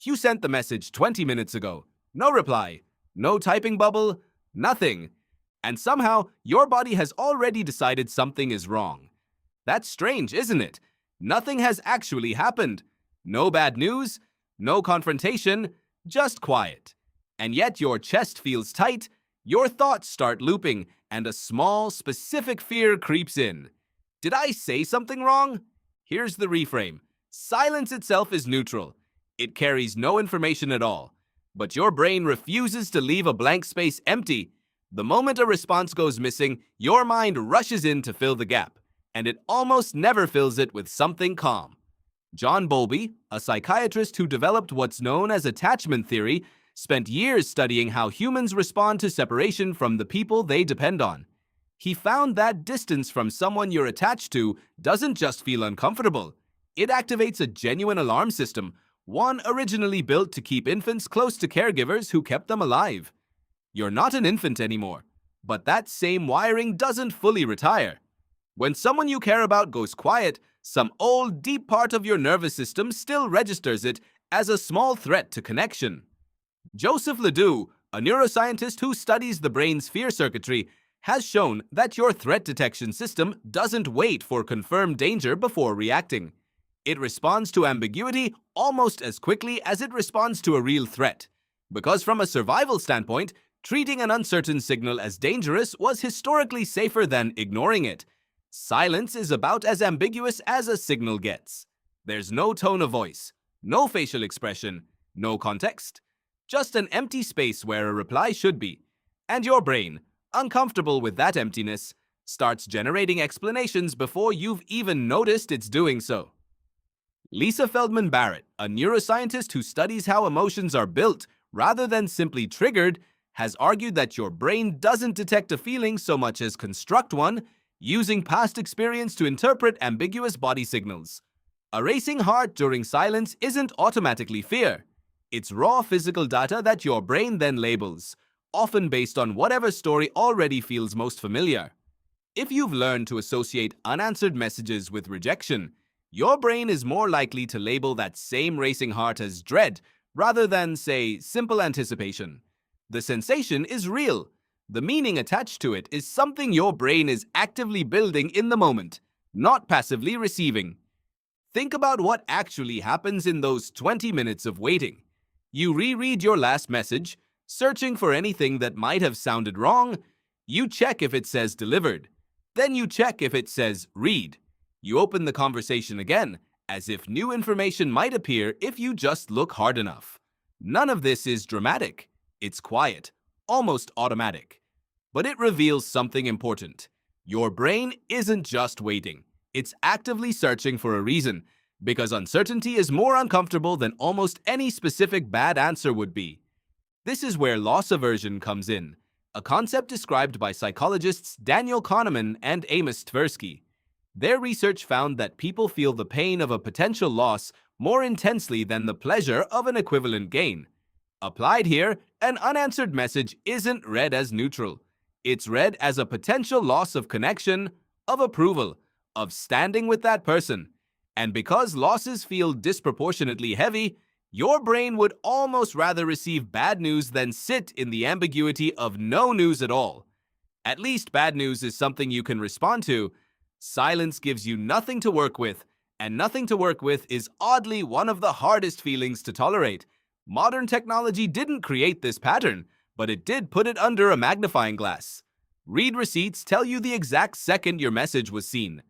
You sent the message 20 minutes ago. No reply, no typing bubble, nothing. And somehow, your body has already decided something is wrong. That's strange, isn't it? Nothing has actually happened. No bad news, no confrontation, just quiet. And yet your chest feels tight, your thoughts start looping, and a small, specific fear creeps in. Did I say something wrong? Here's the reframe. Silence itself is neutral. It carries no information at all. But your brain refuses to leave a blank space empty. The moment a response goes missing, your mind rushes in to fill the gap, and it almost never fills it with something calm. John Bowlby, a psychiatrist who developed what's known as attachment theory, spent years studying how humans respond to separation from the people they depend on. He found that distance from someone you're attached to doesn't just feel uncomfortable. It activates a genuine alarm system, one originally built to keep infants close to caregivers who kept them alive. You're not an infant anymore, but that same wiring doesn't fully retire. When someone you care about goes quiet, some old, deep part of your nervous system still registers it as a small threat to connection. Joseph Ledoux, a neuroscientist who studies the brain's fear circuitry, has shown that your threat detection system doesn't wait for confirmed danger before reacting. It responds to ambiguity almost as quickly as it responds to a real threat. Because from a survival standpoint, treating an uncertain signal as dangerous was historically safer than ignoring it. Silence is about as ambiguous as a signal gets. There's no tone of voice, no facial expression, no context. Just an empty space where a reply should be. And your brain, uncomfortable with that emptiness, starts generating explanations before you've even noticed it's doing so. Lisa Feldman Barrett, a neuroscientist who studies how emotions are built rather than simply triggered, has argued that your brain doesn't detect a feeling so much as construct one, using past experience to interpret ambiguous body signals. A racing heart during silence isn't automatically fear. It's raw physical data that your brain then labels, often based on whatever story already feels most familiar. If you've learned to associate unanswered messages with rejection, your brain is more likely to label that same racing heart as dread rather than, say, simple anticipation. The sensation is real. The meaning attached to it is something your brain is actively building in the moment, not passively receiving. Think about what actually happens in those 20 minutes of waiting. You reread your last message, searching for anything that might have sounded wrong. You check if it says delivered. Then you check if it says read. You open the conversation again, as if new information might appear if you just look hard enough. None of this is dramatic. It's quiet, almost automatic. But it reveals something important. Your brain isn't just waiting. It's actively searching for a reason, because uncertainty is more uncomfortable than almost any specific bad answer would be. This is where loss aversion comes in, a concept described by psychologists Daniel Kahneman and Amos Tversky. Their research found that people feel the pain of a potential loss more intensely than the pleasure of an equivalent gain. Applied here, an unanswered message isn't read as neutral. It's read as a potential loss of connection, of approval, of standing with that person. And because losses feel disproportionately heavy, your brain would almost rather receive bad news than sit in the ambiguity of no news at all. At least bad news is something you can respond to. Silence gives you nothing to work with, and nothing to work with is oddly one of the hardest feelings to tolerate. Modern technology didn't create this pattern, but it did put it under a magnifying glass. Read receipts tell you the exact second your message was seen.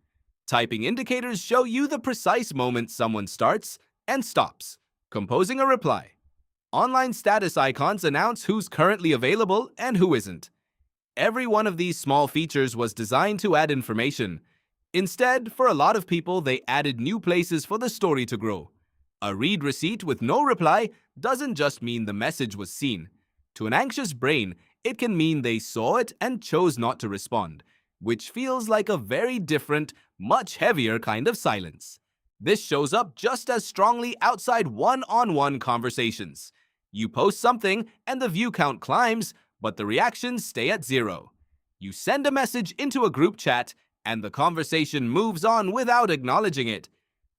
Typing indicators show you the precise moment someone starts and stops composing a reply. Online status icons announce who's currently available and who isn't. Every one of these small features was designed to add information. Instead, for a lot of people, they added new places for the story to grow. A read receipt with no reply doesn't just mean the message was seen. To an anxious brain, it can mean they saw it and chose not to respond, which feels like a very different, much heavier kind of silence. This shows up just as strongly outside one-on-one conversations. You post something and the view count climbs, but the reactions stay at 0. You send a message into a group chat and the conversation moves on without acknowledging it.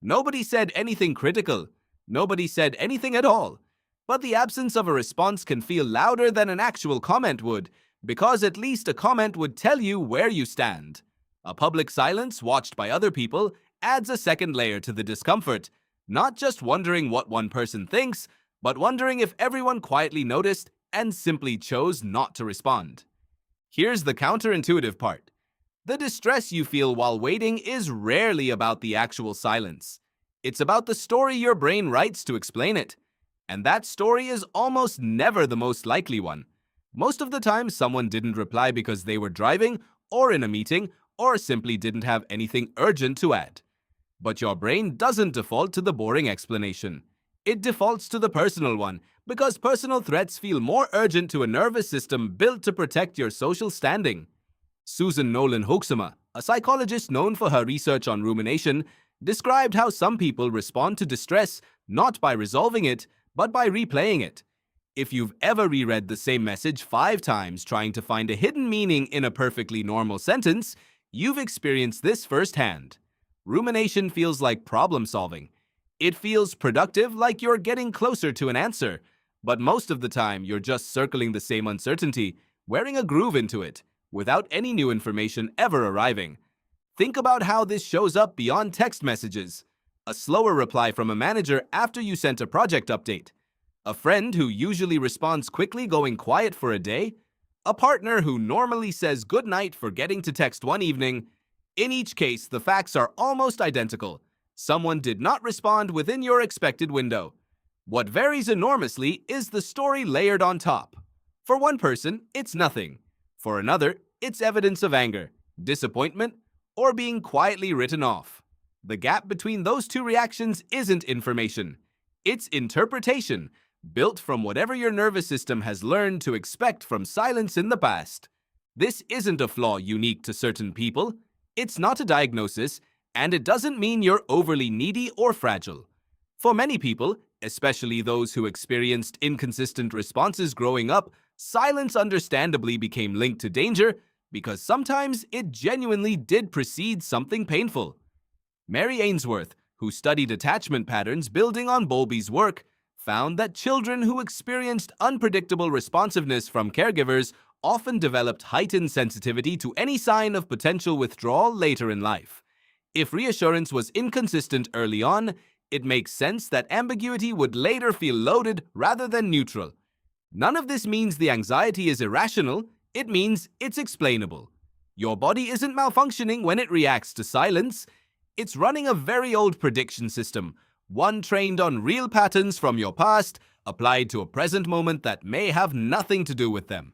Nobody said anything critical. Nobody said anything at all. But the absence of a response can feel louder than an actual comment would, because at least a comment would tell you where you stand. A public silence watched by other people adds a second layer to the discomfort, not just wondering what one person thinks, but wondering if everyone quietly noticed and simply chose not to respond. Here's the counterintuitive part. The distress you feel while waiting is rarely about the actual silence. It's about the story your brain writes to explain it. And that story is almost never the most likely one. Most of the time, someone didn't reply because they were driving or in a meeting or simply didn't have anything urgent to add. But your brain doesn't default to the boring explanation. It defaults to the personal one because personal threats feel more urgent to a nervous system built to protect your social standing. Susan Nolan Hoeksema, a psychologist known for her research on rumination, described how some people respond to distress not by resolving it, but by replaying it. If you've ever reread the same message 5 times trying to find a hidden meaning in a perfectly normal sentence, you've experienced this firsthand. Rumination feels like problem solving. It feels productive, like you're getting closer to an answer. But most of the time, you're just circling the same uncertainty, wearing a groove into it, without any new information ever arriving. Think about how this shows up beyond text messages. A slower reply from a manager after you sent a project update. A friend who usually responds quickly going quiet for a day. A partner who normally says goodnight forgetting to text one evening. In each case, the facts are almost identical. Someone did not respond within your expected window. What varies enormously is the story layered on top. For one person, it's nothing. For another, it's evidence of anger, disappointment, or being quietly written off. The gap between those two reactions isn't information. It's interpretation, built from whatever your nervous system has learned to expect from silence in the past. This isn't a flaw unique to certain people. It's not a diagnosis, and it doesn't mean you're overly needy or fragile. For many people, especially those who experienced inconsistent responses growing up, silence understandably became linked to danger because sometimes it genuinely did precede something painful. Mary Ainsworth, who studied attachment patterns building on Bowlby's work, found that children who experienced unpredictable responsiveness from caregivers often developed heightened sensitivity to any sign of potential withdrawal later in life. If reassurance was inconsistent early on, it makes sense that ambiguity would later feel loaded rather than neutral. None of this means the anxiety is irrational, it means it's explainable. Your body isn't malfunctioning when it reacts to silence. It's running a very old prediction system, one trained on real patterns from your past, applied to a present moment that may have nothing to do with them.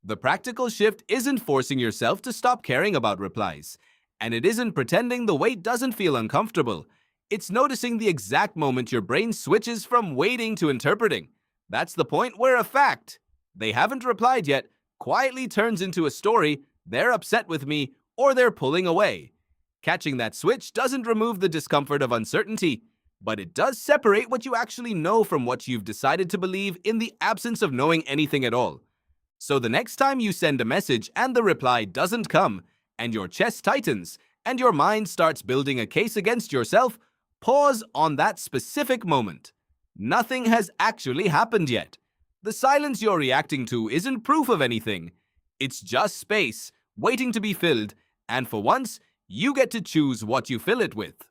The practical shift isn't forcing yourself to stop caring about replies, and it isn't pretending the wait doesn't feel uncomfortable. It's noticing the exact moment your brain switches from waiting to interpreting. That's the point where a fact, they haven't replied yet, quietly turns into a story, they're upset with me, or they're pulling away. Catching that switch doesn't remove the discomfort of uncertainty, but it does separate what you actually know from what you've decided to believe in the absence of knowing anything at all. So the next time you send a message and the reply doesn't come, and your chest tightens, and your mind starts building a case against yourself, pause on that specific moment. Nothing has actually happened yet. The silence you're reacting to isn't proof of anything. It's just space, waiting to be filled, and for once, you get to choose what you fill it with.